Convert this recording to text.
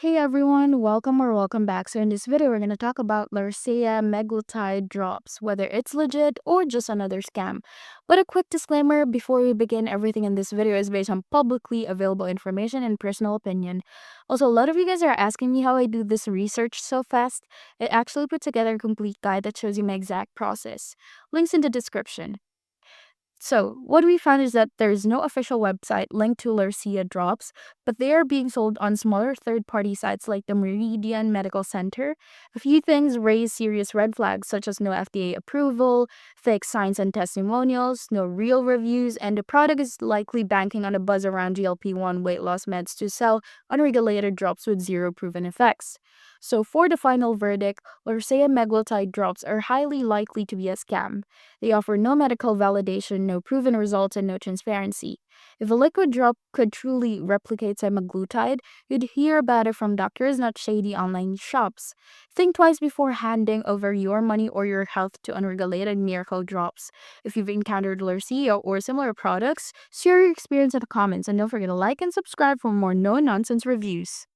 Hey everyone, welcome back. So in this video, we're going to talk about Lercea Meglutide Drops, whether it's legit or just another scam. But a quick disclaimer before we begin, everything in this video is based on publicly available information and personal opinion. Also, a lot of you guys are asking me how I do this research so fast. I actually put together a complete guide that shows you my exact process. Links in the description. So, what we found is that there is no official website linked to Lercea drops, but they are being sold on smaller third party sites like the Meridian Medical Center. A few things raise serious red flags, such as no FDA approval, fake signs and testimonials, no real reviews, and the product is likely banking on a buzz around GLP-1 weight loss meds to sell unregulated drops with zero proven effects. So, for the final verdict, Lercea Meglutide drops are highly likely to be a scam. They offer no medical validation, no proven results, and no transparency. If a liquid drop could truly replicate semaglutide, you'd hear about it from doctors, not shady online shops. Think twice before handing over your money or your health to unregulated miracle drops. If you've encountered Lercea or similar products, share your experience in the comments, and don't forget to like and subscribe for more no-nonsense reviews.